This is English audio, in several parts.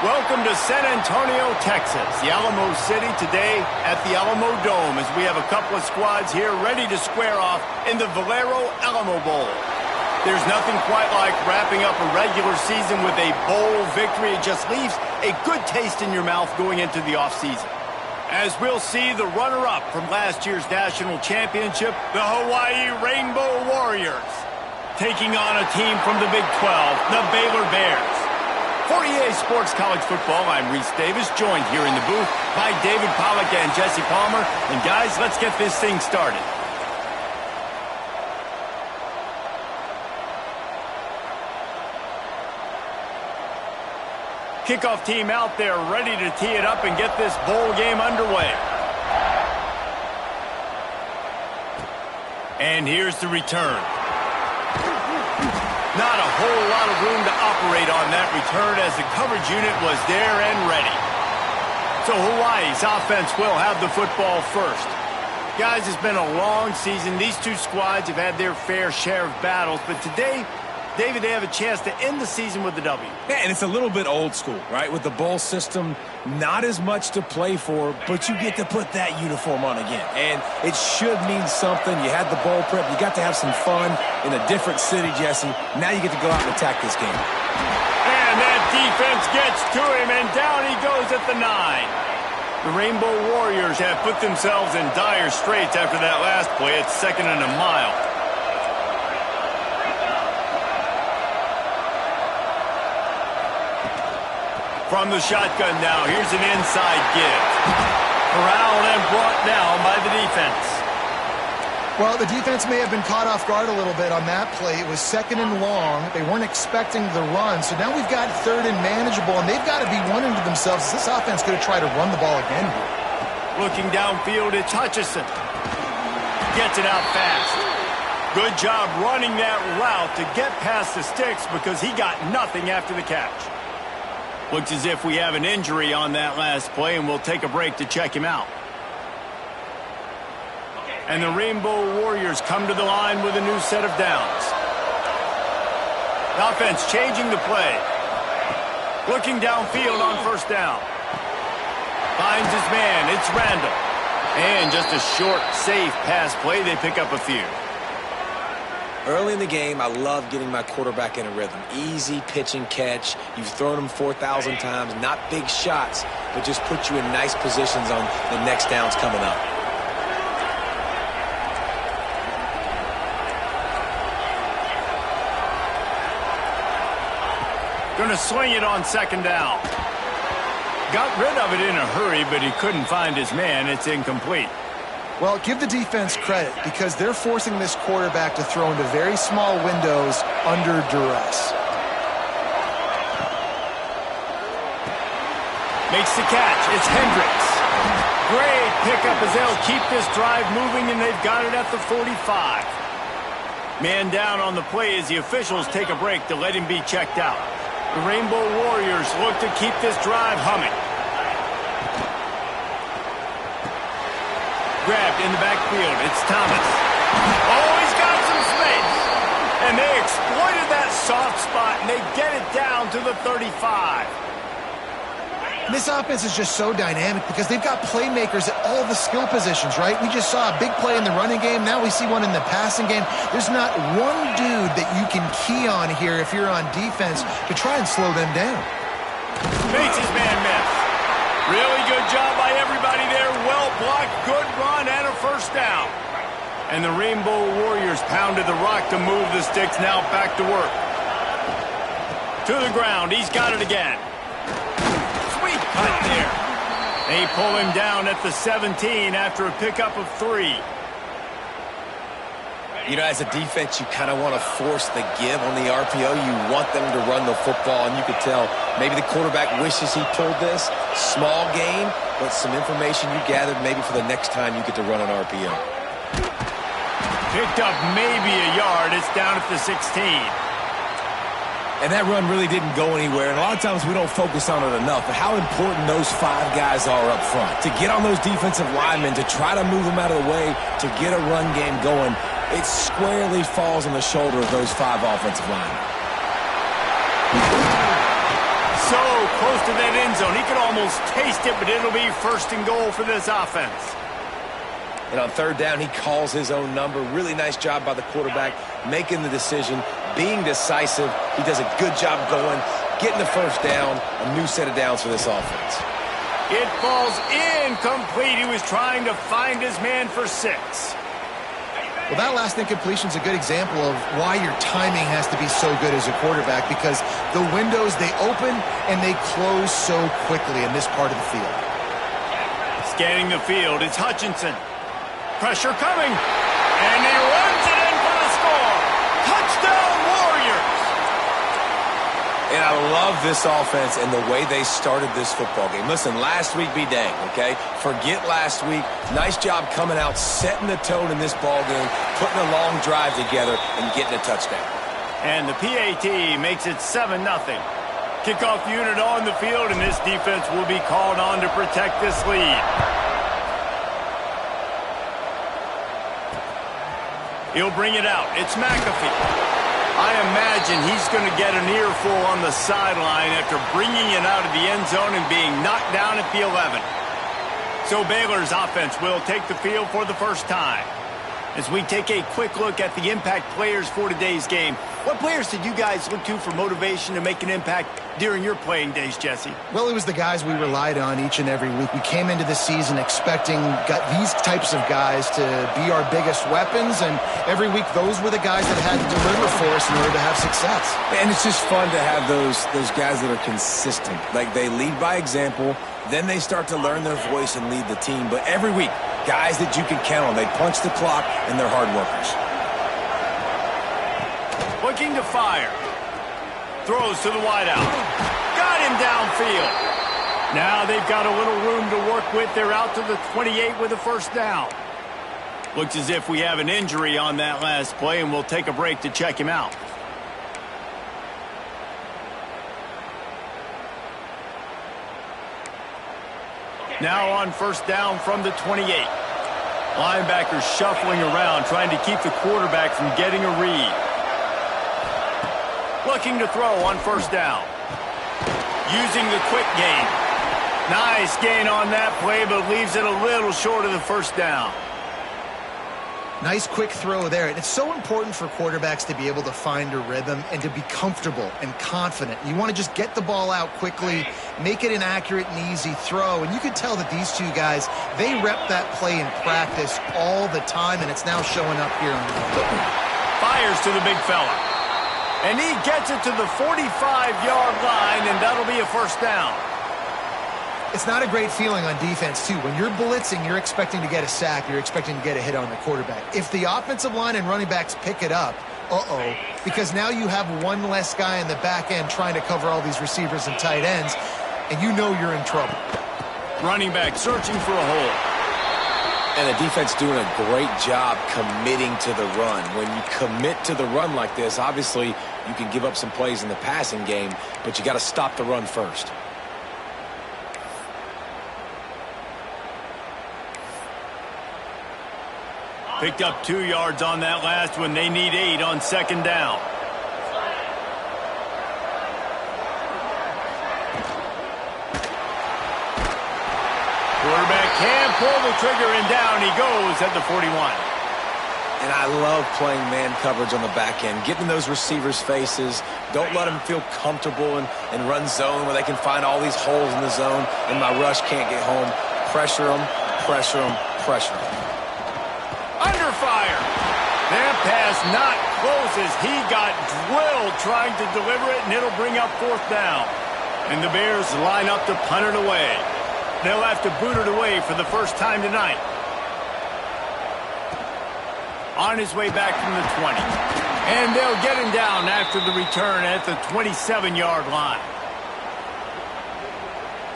Welcome to San Antonio, Texas, the Alamo City today at the Alamo Dome as we have a couple of squads here ready to square off in the Valero Alamo Bowl. There's nothing quite like wrapping up a regular season with a bowl victory. It just leaves a good taste in your mouth going into the offseason. As we'll see the runner-up from last year's national championship, the Hawaii Rainbow Warriors, taking on a team from the Big 12, the Baylor Bears. For EA Sports College Football, I'm Reese Davis, joined here in the booth by David Pollack and Jesse Palmer. And guys, let's get this thing started. Kickoff team out there ready to tee it up and get this bowl game underway. And here's the return. Not a whole lot of room to operate on that return as the coverage unit was there and ready. So Hawaii's offense will have the football first. Guys, it's been a long season. These two squads have had their fair share of battles, but today, David, they have a chance to end the season with a W. Yeah, and it's a little bit old school, right? With the bowl system, not as much to play for, but you get to put that uniform on again. And it should mean something. You had the bowl prep. You got to have some fun in a different city, Jesse. Now you get to go out and attack this game. And that defense gets to him, and down he goes at the 9. The Rainbow Warriors have put themselves in dire straits after that last play. It's 2nd and a mile. From the shotgun now, here's an inside give. Corralled and brought down by the defense. Well, the defense may have been caught off guard a little bit on that play. It was 2nd and long. They weren't expecting the run. So now we've got 3rd and manageable, and they've got to be wondering to themselves, is this offense going to try to run the ball again here? Looking downfield, it's Hutchison. Gets it out fast. Good job running that route to get past the sticks because he got nothing after the catch. Looks as if we have an injury on that last play, and we'll take a break to check him out. And the Rainbow Warriors come to the line with a new set of downs. The offense changing the play. Looking downfield on 1st down. Finds his man. It's Randall. And just a short, safe pass play. They pick up a few. Early in the game, I love getting my quarterback in a rhythm. Easy pitch and catch. You've thrown them 4,000 times. Not big shots, but just put you in nice positions on the next downs coming up. Going to swing it on 2nd down. Got rid of it in a hurry, but he couldn't find his man. It's incomplete. Well, give the defense credit because they're forcing this quarterback to throw into very small windows under duress. Makes the catch. It's Hendricks. Great pickup as they'll keep this drive moving, and they've got it at the 45. Man down on the play as the officials take a break to let him be checked out. The Rainbow Warriors look to keep this drive humming. Grabbed in the backfield. It's Thomas. Oh, he's got some space. And they exploited that soft spot, and they get it down to the 35. This offense is just so dynamic because they've got playmakers at all the skill positions, right? We just saw a big play in the running game. Now we see one in the passing game. There's not one dude that you can key on here if you're on defense to try and slow them down. Makes his man miss. Really good job by everybody there. Well blocked, good run, and a 1st down. And the Rainbow Warriors pounded the rock to move the sticks. Now back to work. To the ground. He's got it again. Sweet cut there. They pull him down at the 17 after a pickup of 3. You know, as a defense, you kind of want to force the give on the RPO. You want them to run the football, and you could tell maybe the quarterback wishes he pulled this. Small game, but some information you gathered maybe for the next time you get to run an RPO. Picked up maybe a yard. It's down at the 16. And that run really didn't go anywhere. And a lot of times we don't focus on it enough. But how important those 5 guys are up front. To get on those defensive linemen, to try to move them out of the way, to get a run game going, it squarely falls on the shoulder of those 5 offensive linemen. So close to that end zone. He could almost taste it, but it'll be first and goal for this offense. And on third down, he calls his own number. Really nice job by the quarterback, making the decision, being decisive. He does a good job going, getting the first down, a new set of downs for this offense. It falls incomplete. He was trying to find his man for 6. Well, that last incompletion is a good example of why your timing has to be so good as a quarterback, because the windows, they open and they close so quickly in this part of the field. Scanning the field, it's Hutchinson. Pressure coming, and he runs it in for the score. Touchdown, Warriors! And I love this offense and the way they started this football game. Listen, last week be dang, okay? Forget last week. Nice job coming out, setting the tone in this ball game, putting a long drive together, and getting a touchdown. And the PAT makes it 7-0. Kickoff unit on the field, and this defense will be called on to protect this lead. He'll bring it out. It's McAfee. I imagine he's going to get an earful on the sideline after bringing it out of the end zone and being knocked down at the 11. So Baylor's offense will take the field for the first time. As we take a quick look at the impact players for today's game, what players did you guys look to for motivation to make an impact during your playing days, Jesse? Well, it was the guys we relied on each and every week. We came into the season expecting these types of guys to be our biggest weapons, and every week those were the guys that had to deliver for us in order to have success. And it's just fun to have those guys that are consistent. Like, they lead by example, then they start to learn their voice and lead the team. But every week, guys that you can count on. They punch the clock, and they're hard workers. Looking to fire. Throws to the wideout. Got him downfield. Now they've got a little room to work with. They're out to the 28 with a first down. Looks as if we have an injury on that last play, and we'll take a break to check him out. Now on first down from the 28. Linebackers shuffling around, trying to keep the quarterback from getting a read. Looking to throw on first down. Using the quick gain. Nice gain on that play, but leaves it a little short of the first down. Nice quick throw there. And it's so important for quarterbacks to be able to find a rhythm and to be comfortable and confident. You want to just get the ball out quickly, make it an accurate and easy throw. And you can tell that these two guys, they rep that play in practice all the time, and it's now showing up here on the field. Fires to the big fella. And he gets it to the 45-yard line, and that'll be a first down. It's not a great feeling on defense, too. When you're blitzing, you're expecting to get a sack. You're expecting to get a hit on the quarterback. If the offensive line and running backs pick it up, because now you have one less guy in the back end trying to cover all these receivers and tight ends, and you know you're in trouble. Running back searching for a hole. And the defense doing a great job committing to the run. When you commit to the run like this, obviously you can give up some plays in the passing game, but you got to stop the run first. Picked up 2 yards on that last one. They need 8 on second down. Quarterback can pull the trigger, and down he goes at the 41. And I love playing man coverage on the back end, getting those receivers' faces. Don't let them feel comfortable and run zone where they can find all these holes in the zone, and my rush can't get home. Pressure them, pressure them, pressure them. Under fire. That pass not close as he got drilled trying to deliver it, and it'll bring up fourth down. And the Bears line up to punt it away. They'll have to boot it away for the first time tonight. On his way back from the 20. And they'll get him down after the return at the 27-yard line.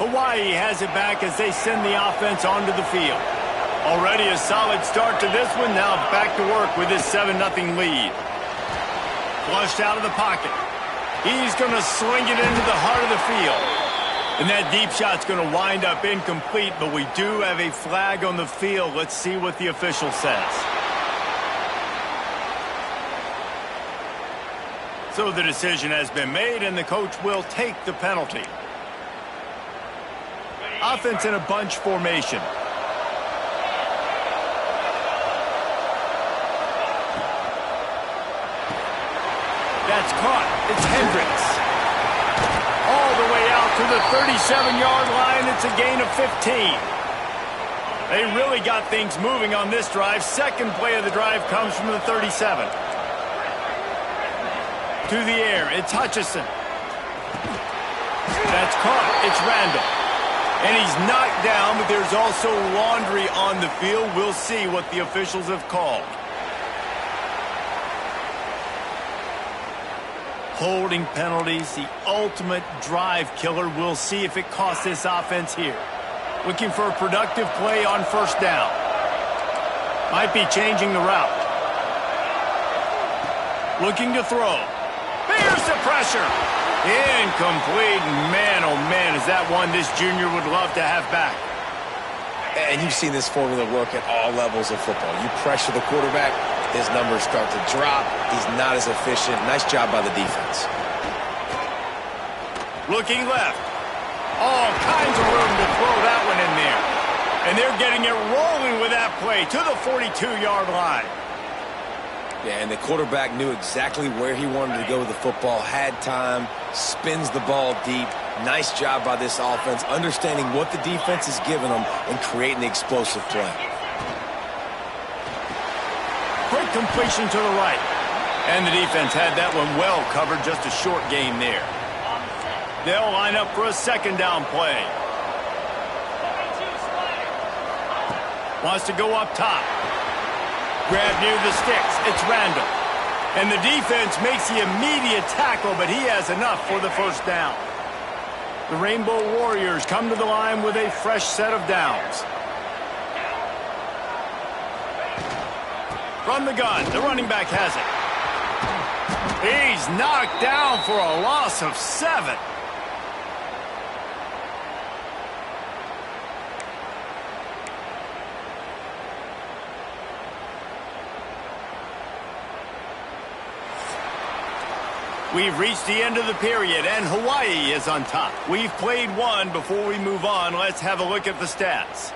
Hawaii has it back as they send the offense onto the field. Already a solid start to this one. Now back to work with his 7-0 lead. Flushed out of the pocket. He's going to sling it into the heart of the field. And that deep shot's going to wind up incomplete, but we do have a flag on the field. Let's see what the official says. So the decision has been made, and the coach will take the penalty. Offense in a bunch formation. That's caught. It's Hendricks. All the way out to the 37-yard line. It's a gain of 15. They really got things moving on this drive. Second play of the drive comes from the 37. To the air. It's Hutchinson. That's caught. It's Randall. And he's knocked down, but there's also laundry on the field. We'll see what the officials have called. Holding penalties, the ultimate drive killer. We'll see if it costs this offense here. Looking for a productive play on first down. Might be changing the route. Looking to throw. Bears the pressure. Incomplete. Man, oh man, is that one this junior would love to have back. And you've seen this formula work at all levels of football. You pressure the quarterback, his numbers start to drop. He's not as efficient. Nice job by the defense. Looking left. All kinds of room to throw that one in there. And they're getting it rolling with that play to the 42-yard line. Yeah, and the quarterback knew exactly where he wanted to go with the football, had time, spins the ball deep. Nice job by this offense, understanding what the defense is giving them and creating the explosive play. Quick completion to the right. And the defense had that one well covered, just a short gain there. They'll line up for a second down play. Wants to go up top. Grab near the sticks. It's Randall. And the defense makes the immediate tackle, but he has enough for the first down. The Rainbow Warriors come to the line with a fresh set of downs. From the gun, the running back has it. He's knocked down for a loss of 7. We've reached the end of the period, and Hawaii is on top. We've played one. Before we move on, let's have a look at the stats.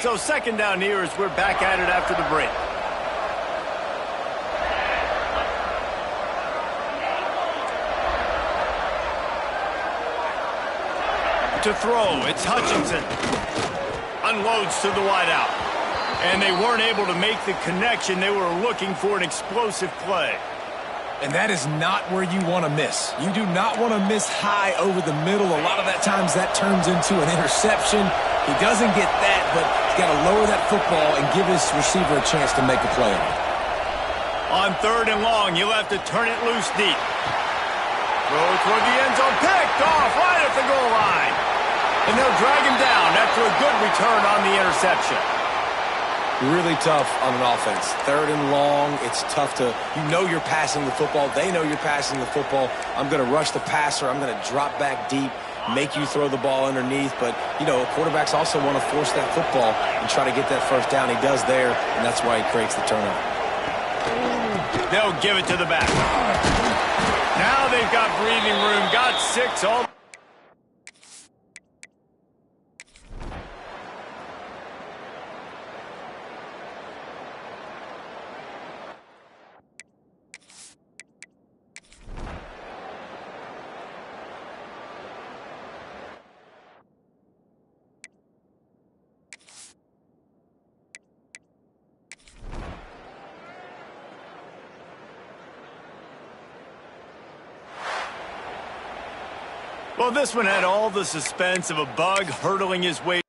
So second down here as we're back at it after the break. To throw, it's Hutchinson. Unloads to the wideout. And they weren't able to make the connection. They were looking for an explosive play. And that is not where you want to miss. You do not want to miss high over the middle. A lot of that times that turns into an interception. He doesn't get that, but he's got to lower that football and give his receiver a chance to make a play on it. On third and long, you'll have to turn it loose deep. Throw toward the end zone. Picked off right at the goal line. And they'll drag him down after a good return on the interception. Really tough on an offense. Third and long, it's tough to, you know you're passing the football. They know you're passing the football. I'm going to rush the passer. I'm going to drop back deep, make you throw the ball underneath. But, you know, quarterbacks also want to force that football and try to get that first down. He does there, and that's why he creates the turnover. They'll give it to the back. Now they've got breathing room. Got 6 all. Well, this one had all the suspense of a bug hurtling his way